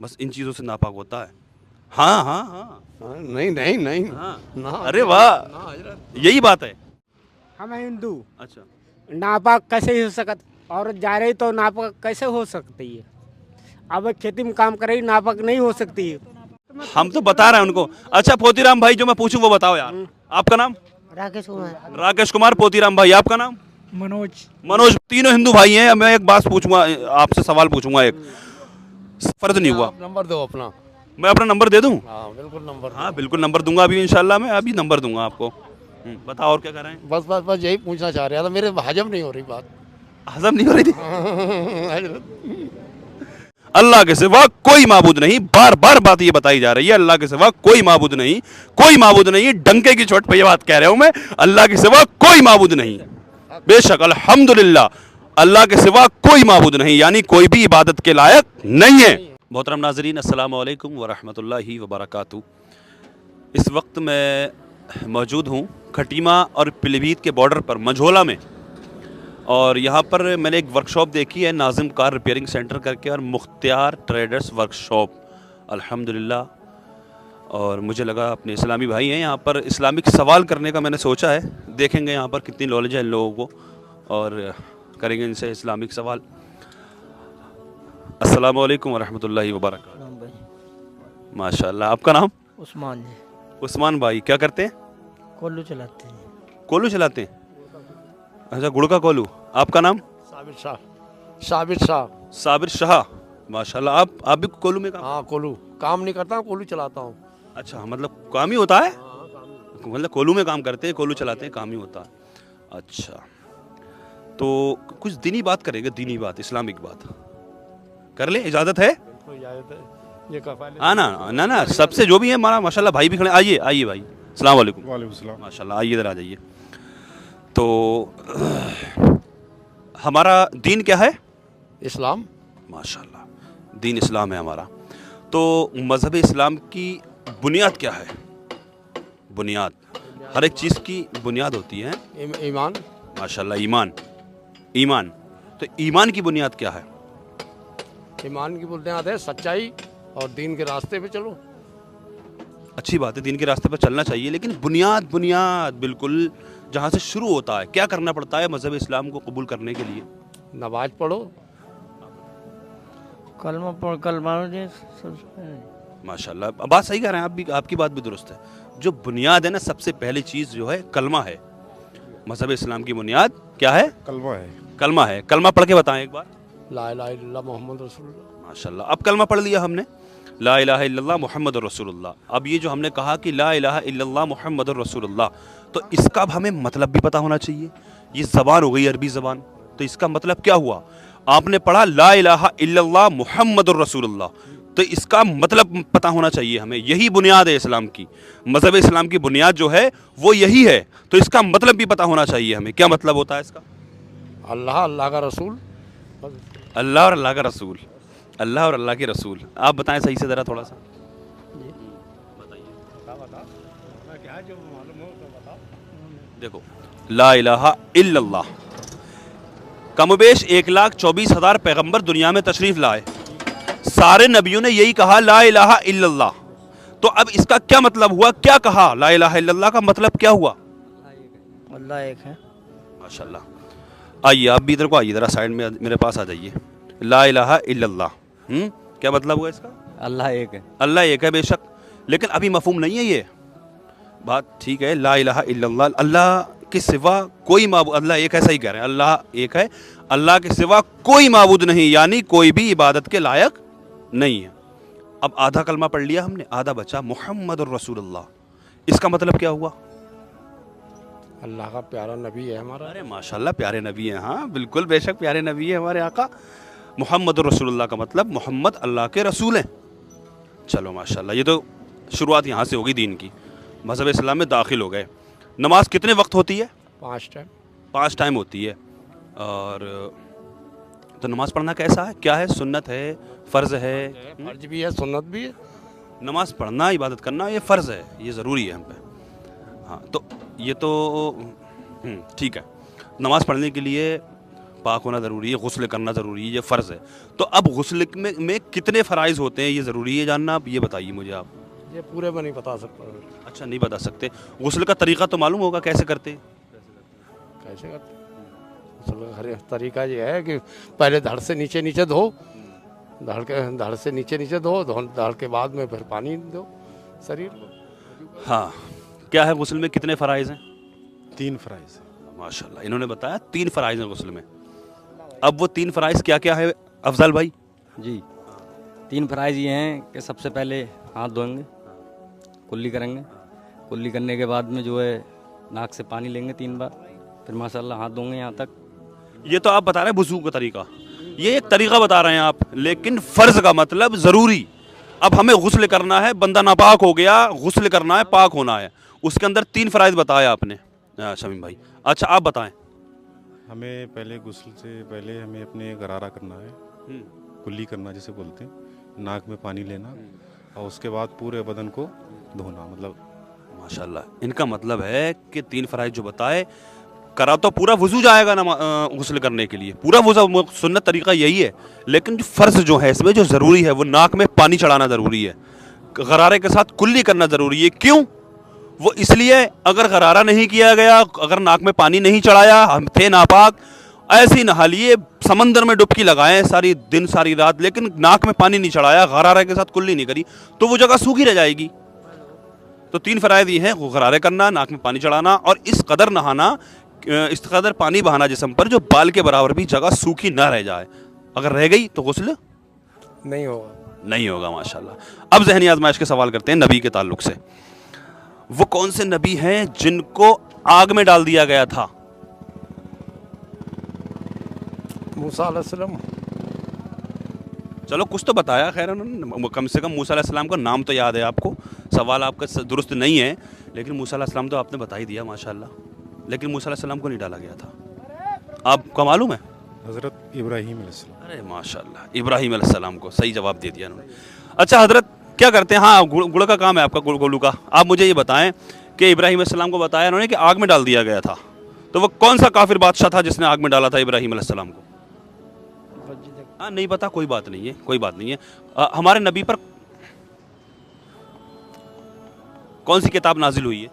बस इन चीज़ों से नापाक होता है। हाँ हाँ हाँ नहीं नहीं नहीं हाँ। ना, अरे वाह, ना हजरत। यही बात है। हम हिंदू, अच्छा, नापाक कैसे हो सकत? औरत जा रही तो नापाक कैसे हो सकती है? अब खेती में काम कर रही, नापाक नहीं हो सकती है। हम तो बता रहे हैं उनको। अच्छा पोतीराम भाई, जो मैं पूछूं वो बताओ यार। आपका नाम? राकेश कुमार। राकेश कुमार। पोतीराम भाई, आपका नाम? मनोज। मनोज। तीनों हिंदू भाई हैं। मैं एक बात पूछूंगा आपसे, सवाल पूछूंगा एक, फर्ज नहीं हुआ। आप नंबर दो अपना। मैं अपना नंबर दे दूं? हाँ बिल्कुल नंबर दो। हाँ बिल्कुल नंबर दूंगा अभी इंशाल्लाह, मैं अभी नंबर दूंगा आपको। बताओ और क्या कर रहे हैं? बस बस बस यही पूछना चाह रहा था, मेरे हजम नहीं हो रही बात। हजम नहीं हो रही थी। हजरत अल्लाह के सिवा कोई माबूद नहीं, बार बार बात ये बताई जा रही है, अल्लाह के सिवा कोई माबूद नहीं, कोई माबूद नहीं। डंके की चोट पे ये बात कह रहा हूं मैं, अल्लाह के सिवा कोई माबूद नहीं। बेशक अल्हम्दुलिल्लाह, अल्लाह के सिवा कोई माबूद नहीं, यानी कोई भी इबादत के लायक नहीं है। मोहतरम नाजरीन, अस्सलाम वालेकुम व रहमतुल्लाहि व बरकातहू। इस वक्त मैं मौजूद हूँ खटीमा और पीलीभीत के बॉर्डर पर मंझोला में, और यहाँ पर मैंने एक वर्कशॉप देखी है, नाजिम कार रिपेयरिंग सेंटर करके, और मुख्तियार ट्रेडर्स वर्कशॉप, अल्हम्दुलिल्लाह। और मुझे लगा अपने इस्लामी भाई हैं यहाँ पर, इस्लामिक सवाल करने का मैंने सोचा है। देखेंगे यहाँ पर कितनी नॉलेज है इन लोगों को, और करेंगे इनसे इस्लामिक सवाल। अस्सलाम वालेकुम वरहमतुल्लाहि वबरकातुहू। माशाल्लाह। आपका नाम? उस्मान जी। उस्मान भाई, क्या करते हैं? कोल्लू चलाते हैं। कोलू चलाते हैं? अच्छा, गुड़ का कोलू। आपका नाम? साबिर शाह। साबिर शाह। साबिर शाह। माशाल्लाह। आप भी कोलू में काम? हाँ कोलू काम नहीं करता हूँ, कोलू चलाता हूँ। अच्छा, मतलब काम ही होता है, मतलब कोलू में काम करते हैं, कोलू चलाते हैं, काम ही होता है। अच्छा, तो कुछ दीनी बात करेंगे, दीनी बात, इस्लामिक बात कर ले, इजाज़त है? ये कफाले हाँ ना ना ना, सबसे जो भी है हमारा, माशाल्लाह भाई भी खड़े। आइए आइए भाई, अस्सलाम वालेकुम। वालेकुम सलाम। माशाल्लाह, आइए इधर आ जाइए। तो हमारा दीन क्या है? इस्लाम। माशाल्लाह, दीन इस्लाम है हमारा। तो मज़हब इस्लाम की बुनियाद क्या है? बुनियाद, हर एक चीज़ की बुनियाद होती है। ईमान। माशाल्लाह, ईमान। ईमान, तो ईमान की बुनियाद क्या है? ईमान की बुनियाद है सच्चाई, और दीन के रास्ते पे चलो। अच्छी बात है, दीन के रास्ते पर चलना चाहिए, लेकिन बुनियाद, बुनियाद बिल्कुल जहाँ से शुरू होता है, क्या करना पड़ता है मज़हब इस्लाम को कबूल करने के लिए? नमाज पढ़ो। कलमा पढ़ कलमा माशाल्लाह, बात सही कह रहे हैं आप भी, आपकी बात भी दुरुस्त है। जो बुनियाद है ना, सबसे पहली चीज़ जो है कलमा है। मज़हब इस्लाम की बुनियाद क्या है? कलमा है। कलमा है। कलमा पढ़ के बताएं एक बार। ला इलाहा इल्लल्लाह मोहम्मद रसूलुल्लाह। माशाल्लाह, अब कलमा पढ़ लिया हमने, ला इलाहा इल्लल्लाह मुहम्मद रसूलुल्लाह। अब ये जो हमने कहा कि ला इलाहा इल्लल्लाह मुहम्मद रसूलुल्लाह, तो इसका अब हमें मतलब भी पता होना चाहिए। ये ज़बान हो गई, अरबी ज़बान, तो इसका मतलब क्या हुआ? आपने पढ़ा ला इलाहा इल्लल्लाह मुहम्मद रसूलुल्लाह, तो इसका मतलब पता होना चाहिए हमें। यही बुनियाद है इस्लाम की। मज़हब इस्लाम की बुनियाद जो है वो यही है, तो इसका मतलब भी पता होना चाहिए हमें। क्या मतलब होता है इसका? अल्लाह, अल्लाह का रसूल। अल्लाह और अल्लाह का रसूल, अल्लाह और अल्लाह के रसूल। आप बताएं सही से ज़रा थोड़ा सा। देखो, ला इलाहा इल्लल्लाह, कमोबेश 1,24,000 पैगंबर दुनिया में तशरीफ़ लाए, सारे नबियों ने यही कहा ला इलाहा इल्लल्लाह। तो अब इसका क्या मतलब हुआ? क्या कहा? ला इलाहा इल्लल्लाह का मतलब क्या हुआ? अल्लाह एक है। माशाल्लाह। आइए आप भी इधर को आइए, ज़रा साइड में मेरे पास आ जाइए। ला इलाहा इल्लल्लाह, क्या मतलब हुआ इसका? अल्लाह एक है। अल्लाह एक है, बेशक, लेकिन अभी मफहूम नहीं है ये बात। ठीक है, ला इलाहा इल्लल्लाह, अल्लाह के सिवा कोई माबूद, अल्लाह एक है, सही कह रहे हैं, अल्लाह एक है, अल्लाह के सिवा कोई माबूद नहीं, यानी कोई भी इबादत के लायक नहीं है। अब आधा कलमा पढ़ लिया हमने, आधा बचा, मुहम्मद रसूलुल्लाह, इसका मतलब क्या हुआ? अल्लाह का प्यारा नबी है हमारा। अरे माशाल्लाह, प्यारे नबी हैं। हाँ बिल्कुल, बेशक प्यारे नबी है हमारे आका। मुहम्मद रसूलुल्लाह का मतलब मोहम्मद अल्लाह के रसूल हैं। चलो माशाल्लाह, ये तो शुरुआत यहाँ से होगी दीन की। मज़हब इस्लाम में दाखिल हो गए। नमाज कितने वक्त होती है? 5 टाइम। 5 टाइम होती है। और तो नमाज पढ़ना कैसा है, क्या है? सुन्नत है, फ़र्ज़ है? फर्ज भी है, सुन्नत भी है। नमाज पढ़ना, इबादत करना, ये फ़र्ज़ है, ये ज़रूरी है हम पे। हाँ, तो ये तो ठीक है। नमाज पढ़ने के लिए पाक होना ज़रूरी है, गुस्ल करना ज़रूरी है, ये फ़र्ज़ है। तो अब गुस्ल में कितने फ़राइज़ होते हैं, ये ज़रूरी है जानना, आप ये बताइए मुझे आप। ये पूरे में नहीं बता सकता। अच्छा, नहीं बता सकते। गुस्ल का तरीक़ा तो मालूम होगा कैसे करते हैं? कैसे करते गुस्ल का हर तरीका ये है कि पहले धड़ से नीचे नीचे धो, धड़ से नीचे नीचे धो, धड़ के बाद में फिर पानी दो शरीर को। हाँ, क्या है गुस्ल में कितने फ़राइज़ हैं? 3 फ़राइज़। माशाल्लाह, इन्होंने बताया 3 फ़राइज़ हैं गुस्ल में। अब वो 3 फ़राइज़ क्या क्या है अफजल भाई? जी, 3 फ़राइज़ ये हैं कि सबसे पहले हाथ धोएंगे, कुल्ली करेंगे, कुल्ली करने के बाद में जो है नाक से पानी लेंगे 3 बार, फिर माशाल्लाह हाथ धोएंगे यहाँ तक। ये तो आप बता रहे हैं वुज़ू का तरीका, ये एक तरीका बता रहे हैं आप, लेकिन फ़र्ज़ का मतलब ज़रूरी। अब हमें गुस्ल करना है, बंदा नापाक हो गया, गुस्ल करना है, पाक होना है, उसके अंदर 3 फ़राइज़ बताया आपने शमीम भाई। अच्छा, आप बताएं। हमें पहले गुस्ल से पहले हमें अपने गरारा करना है, कुल्ली करना जिसे बोलते हैं, नाक में पानी लेना और उसके बाद पूरे बदन को धोना। मतलब माशाल्लाह, इनका मतलब है कि 3 फ़राइज़ जो बताए करा तो पूरा वुज़ू जाएगा ना गुस्ल करने के लिए, पूरा वुज़ू सुन्नत तरीका यही है, लेकिन जो फ़र्ज़ जो है इसमें जो ज़रूरी है वो नाक में पानी चढ़ाना ज़रूरी है, गरारे के साथ कुल्ली करना ज़रूरी है। क्यों? वो इसलिए अगर गरारा नहीं किया गया, अगर नाक में पानी नहीं चढ़ाया, हम थे नापाक, ऐसे ही नहा लिए, समंदर में डुबकी लगाएं सारी दिन सारी रात, लेकिन नाक में पानी नहीं चढ़ाया, गरारे के साथ कुल्ली नहीं करी, तो वो जगह सूखी रह जाएगी। तो 3 फ़राइज़ ये हैं, गरारे करना, नाक में पानी चढ़ाना और इस कदर नहाना, इस कदर पानी बहाना जिस्म पर जो बाल के बराबर भी जगह सूखी ना रह जाए। अगर रह गई तो गुस्ल नहीं होगा। नहीं होगा। माशाल्लाह। अब ज़हनी आजमाइश के सवाल करते हैं नबी के ताल्लुक से। वो कौन से नबी हैं जिनको आग में डाल दिया गया था? मूसा अलैहिस्सलाम। चलो कुछ तो बताया, खैर उन्होंने कम से कम मूसा अलैहिस्सलाम का नाम तो याद है आपको। सवाल आपका दुरुस्त नहीं है, लेकिन मूसा अलैहिस्सलाम तो आपने बता ही दिया माशाल्लाह। लेकिन मूसा अलैहिस्सलाम को नहीं डाला गया था, आपको मालूम है? हज़रत इब्राहीम अलैहिस्सलाम। अरे माशाल्लाह, इब्राहीम अलैहिस्सलाम को सही जवाब दे दिया उन्होंने। अच्छा हज़रत क्या करते हैं? हाँ, गुड़ का काम है आपका, गोलू का। आप मुझे ये बताएं कि इब्राहीम अलैहिस्सलाम को बताया उन्होंने कि आग में डाल दिया गया था, तो वो कौन सा काफिर बादशाह था जिसने आग में डाला था इब्राहीम अलैहिस्सलाम को? हाँ, नहीं पता, कोई बात नहीं है, कोई बात नहीं है। हमारे नबी पर कौन सी किताब नाजिल हुई है?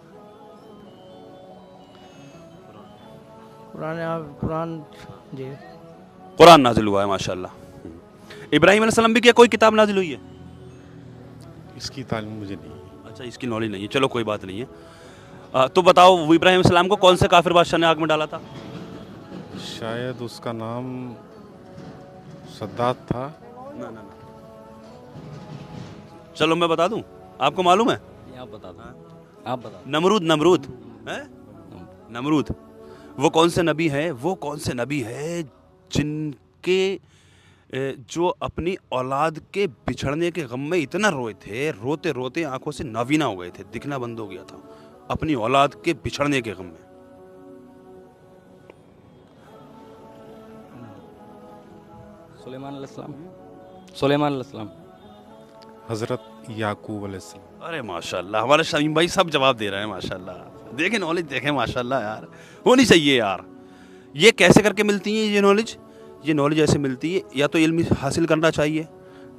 कुरान जी। कुरान नाजिल हुआ है माशाल्लाह। इब्राहीम अलैहिस्सलाम भी क्या कोई किताब नाजिल हुई है? इसकी तालीम मुझे नहीं है। अच्छा, इसकी नॉलेज नहीं है, चलो कोई बात नहीं है। तो बताओ, वो इब्राहीम अलैहिस्सलाम को कौन से काफिर बादशाह ने आग में डाला था? शायद उसका नाम सद्दात था। ना ना ना, चलो मैं बता दूं, आपको मालूम है? आप बता दो, आप बता दो। नमरूद। नमरूद है, नमरूद। वो कौन से नबी है? वो कौन से नबी है जिनके जो अपनी औलाद के बिछड़ने के गम में इतना रोए थे, रोते रोते आंखों से नावीना हो गए थे, दिखना बंद हो गया था अपनी औलाद के बिछड़ने के गम में। सुलेमान अलैहिस्सलाम। सुलेमान अलैहिस्सलाम। हज़रत याकूब अलैहिस्सलाम। अरे माशाल्लाह, हमारे शमीम भाई सब जवाब दे रहे हैं माशाल्लाह। देखें नॉलेज, देखें माशाल्लाह, यार होनी चाहिए यार। ये कैसे करके मिलती है ये नॉलेज? ये नॉलेज ऐसे मिलती है, या तो इल्म हासिल करना चाहिए,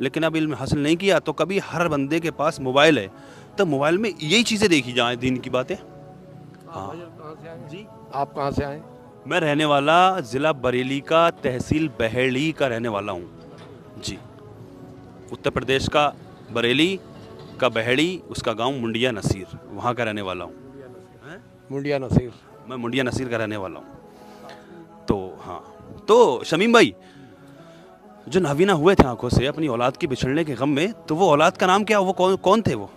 लेकिन अब इल्म हासिल नहीं किया तो कभी हर बंदे के पास मोबाइल है, तो मोबाइल में यही चीज़ें देखी जाएँ, दीन की बातें। हाँ जी, आप कहाँ से आए? मैं रहने वाला ज़िला बरेली का, तहसील बहेड़ी का रहने वाला हूँ जी। उत्तर प्रदेश का बरेली का बहेड़ी, उसका गांव मुंडिया नसीर, वहाँ का रहने वाला हूँ। मुंडिया नसीर। मैं मुंडिया नसीर का रहने वाला हूँ। तो हाँ, तो शमीम भाई, जो नावीना हुए थे आंखों से अपनी औलाद के बिछड़ने के गम में, तो वो औलाद का नाम क्या? वो कौन थे? वो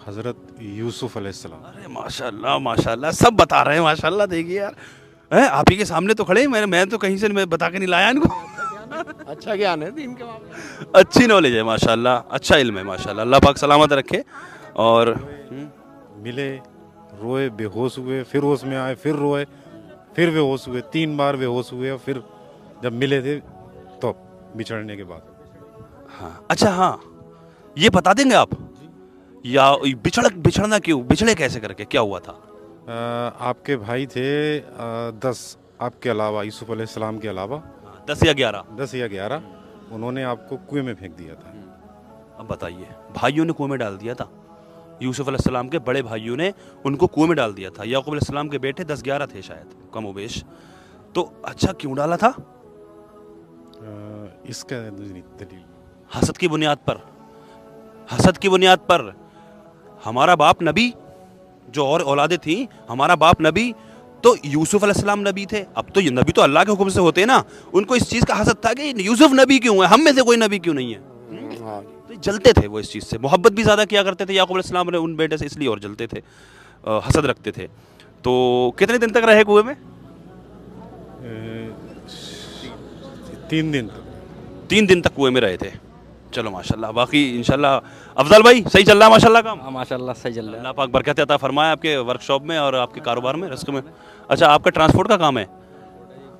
हज़रत यूसुफ अलैहिस्सलाम। अरे माशाल्लाह माशाल्लाह, सब बता रहे हैं माशाल्लाह। देखिए यार, है आप ही के सामने तो खड़े, मैं तो कहीं से मैं बता के नहीं लाया इनको। अच्छा ज्ञान है दीन के मामले में। अच्छी नॉलेज है माशाल्लाह, अच्छा इल्म है माशाल्लाह। अल्लाह पाक सलामत रखे। और मिले, रोए, बेहोश हुए, फिर होश में आए, फिर रोए, फिर बेहोश हुए, 3 बार बेहोश हुए, और फिर जब मिले थे तो बिछड़ने के बाद। हाँ, अच्छा हाँ, ये बता देंगे आप, या बिछड़ना क्यों, बिछड़े कैसे करके, क्या हुआ था? आपके भाई थे 10 आपके अलावा, यूसुफ अलैहिस्सलाम के अलावा 10 या 11? 10 या 11 उन्होंने आपको कुएं में फेंक दिया था। अब बताइए, भाइयों ने कुएं में डाल दिया था, यूसुफ अलैहिस्सलाम के बड़े भाइयों ने उनको कुएं में डाल दिया था। याकूब अलैहिस्सलाम के बेटे 10-11 थे शायद, कमोबेश। तो अच्छा क्यों डाला था? इसका दलील हसद की बुनियाद पर, हसद की बुनियाद पर। हमारा बाप नबी, जो और औलादे थी, हमारा बाप नबी, तो यूसुफ अलैहिस्सलाम नबी थे। अब तो ये नबी तो अल्लाह के हुक्म से होते हैं ना। उनको इस चीज़ का हसद था कि यूसुफ नबी क्यों है, हम में से कोई नबी क्यों नहीं है। हाँ तो जलते थे वो इस चीज़ से, मोहब्बत भी ज़्यादा किया करते थे याकूब अलैहिस्सलाम ने उन बेटे से, इसलिए और जलते थे, हसद रखते थे। तो कितने दिन तक रहे कुएं में? 3 दिन तक। 3 दिन तक कुएं में रहे थे। चलो माशाल्लाह, बाकी इंशाल्लाह। अफजल भाई सही चल रहा है माशाल्लाह काम? हाँ माशाल्लाह सही चल रहा है। अल्लाह पाक बरकत अता फरमाए आपके वर्कशॉप में और आपके कारोबार में, रिस्क में। अच्छा, आपका ट्रांसपोर्ट का काम है?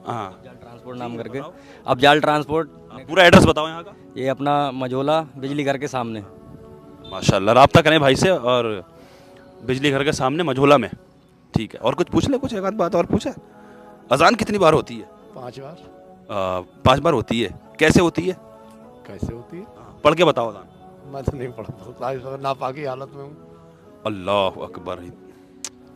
हाँ, जाल ट्रांसपोर्ट नाम करके। अब जाल ट्रांसपोर्ट, पूरा एड्रेस बताओ यहाँ का। ये अपना मझोला बिजली घर के सामने। माशाल्लाह, रब्ता करें भाई से, और बिजली घर के सामने मझोला में। ठीक है, और कुछ पूछ ले, कुछ एक आध बात और पूछे। अजान कितनी बार होती है? 5 बार। 5 बार होती है। कैसे होती है? कैसे होती है? पढ़ के बताओ अजान। मैं तो नहीं पढ़ सकता, नापाकी हालत में हूँ। अल्लाह अकबर,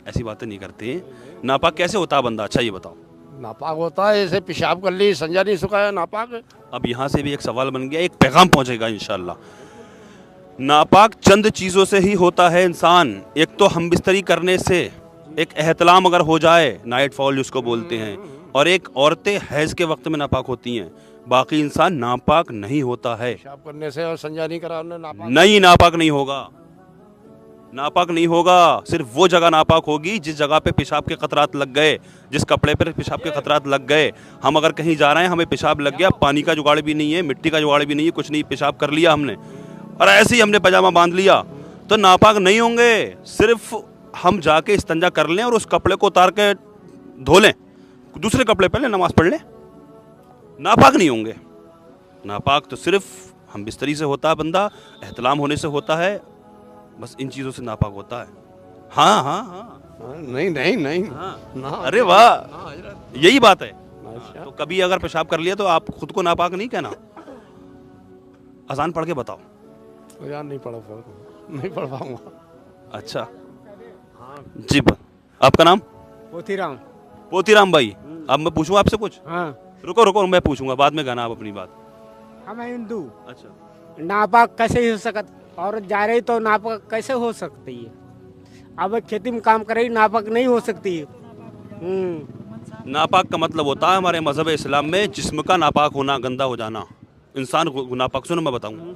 ऐसी बातें नहीं करते। नापाक कैसे होता है बंदा, अच्छा ये बताओ। नापाक होता है, ऐसे पेशाब कर ली, संजा नहीं सुखाया, नापाक है। अब यहाँ से भी एक सवाल बन गया, एक पैगाम पहुँचेगा इंशाल्लाह। नापाक चंद चीज़ों से ही होता है इंसान। एक तो हम बिस्तरी करने से, एक एहतलाम अगर हो जाए, नाइट फॉल जिसको बोलते हैं, और एक औरतें हैज़ के वक्त में नापाक होती हैं। बाकी इंसान नापाक नहीं होता है। पेशाब करने से और संजा नहीं करा उन्होंने, नापाक नहीं, नापाक नहीं होगा, नापाक नहीं होगा। सिर्फ वो जगह नापाक होगी जिस जगह पे पेशाब के खतरात लग गए, जिस कपड़े पर पेशाब के खतरात लग गए। हम अगर कहीं जा रहे हैं, हमें पेशाब लग गया, पानी का जुगाड़ भी नहीं है, मिट्टी का जुगाड़ भी नहीं है, कुछ नहीं, पेशाब कर लिया हमने और ऐसे ही हमने पजामा बांध लिया, तो नापाक नहीं होंगे। सिर्फ हम जाके इस्तिंजा कर लें और उस कपड़े को उतार के धो लें, दूसरे कपड़े पहले नमाज पढ़ लें, नापाक नहीं होंगे। नापाक तो सिर्फ हम बिस्तरी से होता है बंदा, एहतलाम होने से होता है, बस इन चीज़ों से नापाक होता है। हाँ हाँ हाँ, नहीं नहीं नहीं हाँ। ना। अरे वाह, यही बात है। अच्छा। तो कभी अगर पेशाब कर लिया तो आप खुद को नापाक नहीं कहना। अजान पढ़ के बताओ। यार नहीं पढ़ा, नहीं पढ़ पाऊंगा। अच्छा जी, आपका नाम? पोथीराम। पोतीराम भाई, अब मैं पूछूं आपसे कुछ? हाँ, रुको रुको, मैं पूछूंगा, बाद में गाना आप अपनी बात। हम हिंदू। अच्छा, नापाक कैसे हो सकत, औरत जा रही तो नापाक कैसे हो सकती है? अब खेती में काम कर रही, नापाक नहीं हो सकती है। नापाक का मतलब होता है हमारे मजहब इस्लाम में जिस्म का नापाक होना, गंदा हो जाना, इंसान नापाक। सुनो मैं बताऊं,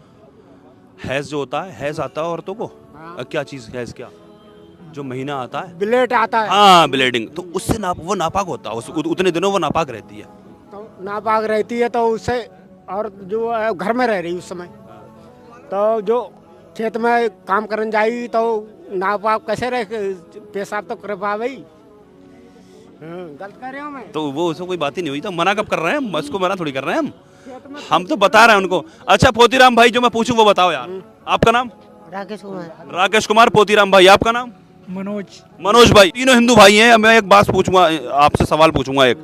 हैज़ जो होता है, हैज़ आता है औरतों को। क्या चीज़ हैज़, क्या जो महीना आता है, ब्लेड आता है। हाँ ब्लीडिंग, तो उससे वो नापाक होता है, उतने दिनों वो नापाक रहती है। तो नापाक रहती है, तो उससे, और जो घर में रह रही उस समय, तो जो खेत में काम करने जाएगी तो नापाक कैसे रह, पेशाब तो कर पा भाई। गलत कर रहे हो मैं? तो वो उसमें कोई बात ही नहीं हुई, तो मना कब कर रहे हैं हम? उसको मना थोड़ी कर रहे हैं हम तो बता रहे हैं उनको। अच्छा पोतीराम भाई, जो मैं पूछूं वो बताओ यार। आपका नाम? राकेश कुमार। राकेश कुमार। पोतीराम भाई, आपका नाम? मनोज। मनोज भाई। तीनों हिंदू भाई हैं। मैं एक बात पूछूंगा आपसे, सवाल पूछूंगा। एक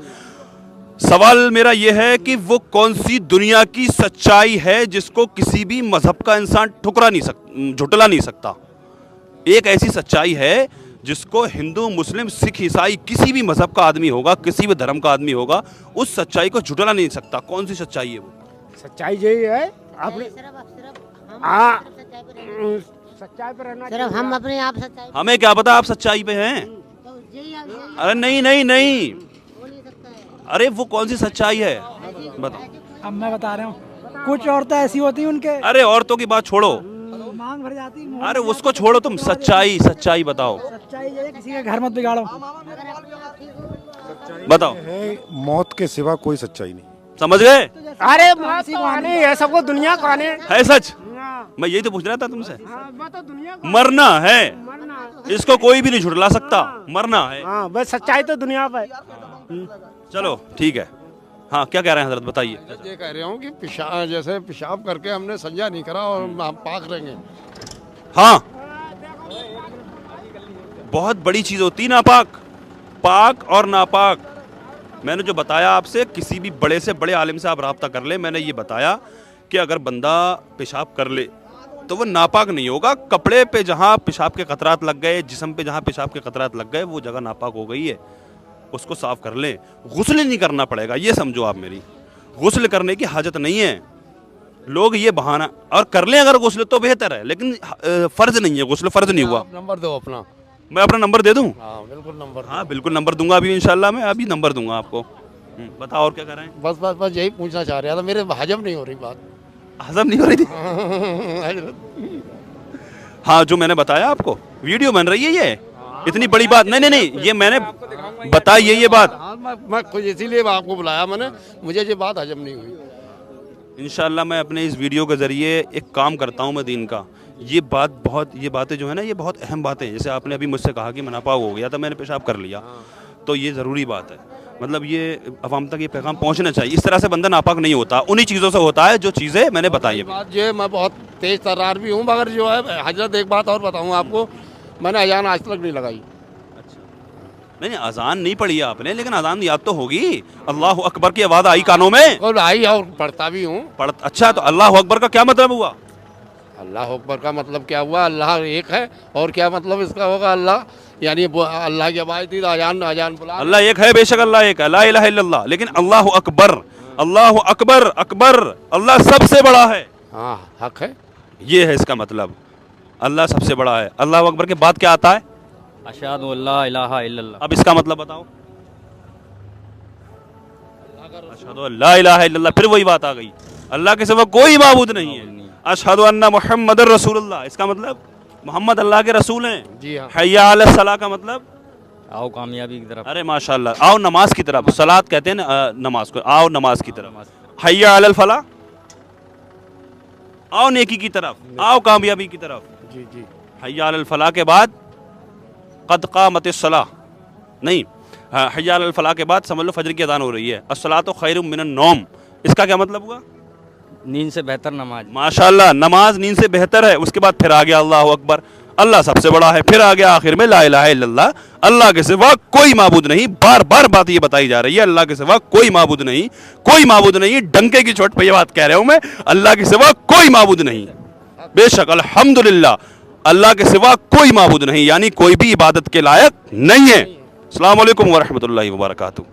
सवाल मेरा यह है कि वो कौन सी दुनिया की सच्चाई है जिसको किसी भी मजहब का इंसान ठुकरा नहीं सकता, झुटला नहीं सकता? एक ऐसी सच्चाई है जिसको हिंदू, मुस्लिम, सिख, ईसाई, किसी भी मजहब का आदमी होगा, किसी भी धर्म का आदमी होगा, उस सच्चाई को झुटला नहीं सकता। कौन सी सच्चाई है वो? सच्चाई यही है अपने, हाँ, सच्चाई पर रहना सिर्फ हम अपने आप सच्चाई हमें क्या पता आप सच्चाई पे हैं? अरे नहीं नहीं नहीं, अरे वो कौन सी सच्चाई है बताओ। अब मैं बता रहा हूँ, कुछ औरतें ऐसी होती हैं उनके अरे औरतों की बात छोड़ो, मांग भर जाती है। अरे उसको छोड़ो, तुम सच्चाई सच्चाई बताओ, सच्चाई ये है, किसी का घर मत बिगाड़ो। बताओ। है मौत के सिवा कोई सच्चाई नहीं। समझ गए? अरे मौत तो आने है, सबको दुनिया को आने है सच। हाँ, मैं यही तो पूछ रहा था तुमसे। हाँ, वो तो दुनिया को मरना है, मरना। इसको कोई भी नहीं झुटला सकता, मरना है। हाँ, बस सच्चाई तो दुनिया पे। चलो ठीक है। हाँ, क्या कह रहे हैं हजरत, बताइए। ये कह रहा हूँ कि पेशाब, जैसे पेशाब करके हमने संजा नहीं करा और हम पाक रहेंगे। हाँ, बहुत बड़ी चीज होती है नापाक। पाक और नापाक मैंने जो बताया आपसे, किसी भी बड़े से बड़े आलिम से आप रब्ता कर ले, मैंने ये बताया कि अगर बंदा पेशाब कर ले तो वो नापाक नहीं होगा। कपड़े पे जहाँ पेशाब के कतरात लग गए, जिस्म पे जहाँ पेशाब के कतरात लग गए, वो जगह नापाक हो गई है, उसको साफ कर लें। गुस्ल नहीं करना पड़ेगा, ये समझो आप मेरी। गुस्ल करने की हाजत नहीं है। लोग ये बहाना और कर लें अगर गुस्ल तो बेहतर है, लेकिन फ़र्ज नहीं है, गुस्ल फ़र्ज नहीं हुआ। आप नंबर दो अपना। मैं अपना नंबर दे दूँ? हाँ बिल्कुल नंबर। हाँ बिल्कुल नंबर दूंगा अभी इंशाल्लाह, मैं अभी नंबर दूंगा आपको। बताओ और क्या कर रहे हैं? बस बस बस यही पूछना चाह रहा था, मेरे हजम नहीं हो रही बात। हजम नहीं हो रही थी? हाँ जो मैंने बताया आपको, वीडियो बन रही है ये, इतनी बड़ी बात नहीं। नहीं नहीं, ये मैंने बताई ये बात। हाँ मैं खुद इसीलिए आपको बुलाया मैंने, मुझे ये बात हजम नहीं हुई। इंशाल्लाह मैं अपने इस वीडियो के ज़रिए एक काम करता हूँ मैं दीन का। ये बातें जो है ना, ये बहुत अहम बातें हैं। जैसे आपने अभी मुझसे कहा कि नापाक हो गया था, मैंने पेशाब कर लिया, तो ये ज़रूरी बात है। मतलब ये अवाम तक ये पैगाम पहुँचना चाहिए। इस तरह से बंदा नापाक नहीं होता, उन्हीं चीज़ों से होता है जो चीज़ें मैंने बताई हैं। बात जो है, मैं बहुत तेज़ तर्रार भी हूँ, मगर जो है हजरत एक बात और बताऊँ आपको, मैंने अजान आज तक नहीं लगाई। नहीं नहीं, अजान नहीं पढ़ी आपने, लेकिन अजान याद तो होगी। अल्लाह अकबर की आवाज़ आई कानों में? और आई और पढ़ता भी हूँ। अच्छा, तो अल्लाह अकबर का क्या मतलब हुआ? अल्लाह अकबर का मतलब क्या हुआ? अल्लाह एक है, और क्या मतलब इसका होगा? अल्लाह यानी अल्लाह की आवाज़ थी, अजान बुला। अल्लाह एक है, बेशक अल्लाह एक है, ला इलाहा इल्लल्लाह, लेकिन अल्लाह अकबर, अल्लाह अकबर, अकबर, अल्लाह सबसे बड़ा है। हाँ हक है, ये है इसका मतलब, अल्लाह सबसे बड़ा है। अल्लाह अकबर के बाद क्या आता है? अशहदु अल्ला इलाहा इल्लल्लाह। अब इसका मतलब बताओ। अशहदु अल्ला इलाहा इल्लल्लाह, फिर वही बात आ गई, अल्लाह के सिवा कोई माबूद नहीं है। अशहदु अन्ना मुहम्मदुर रसूलुल्लाह, इसका मतलब मोहम्मद अल्लाह के रसूल हैं। जी हाँ। हय्या अला सलाह का मतलब आओ कामयाबी की तरफ। अरे माशाल्लाह, आओ नमाज की तरफ। सलात कहते हैं ना नमाज को, आओ नमाज की तरफ। हय्या अलल फलाह, आओ नेकी की तरफ, आओ कामयाबी की तरफ। जी जी। हय्या अलल फलाह के बाद क़द क़ामतिस सलाह नहीं, हय्या अलल फलाह के बाद समझ लो फजर की अज़ान हो रही है। अस्सलातु खैरुम मिनन नौम, इसका क्या मतलब हुआ? नींद से बेहतर नमाज। माशाल्लाह, नमाज नींद से बेहतर है। उसके बाद फिर आ गया अल्लाह अकबर, अल्लाह सबसे बड़ा है। फिर आ गया आखिर में ला इलाहा इल्लल्लाह, अल्लाह के सिवा कोई माबूद नहीं। बार बार बात ये बताई जा रही है, अल्लाह के सिवा कोई माबूद नहीं, कोई माबूद नहीं। डंके की चोट पे ये बात कह रहा हूं मैं, अल्लाह के सिवा कोई माबूद नहीं। बेशक अल्हम्दुलिल्लाह, अल्लाह के सिवा कोई माबूद नहीं, यानी कोई भी इबादत के लायक नहीं है। अस्सलाम वालेकुम व रहमतुल्लाहि व बरकातुहू।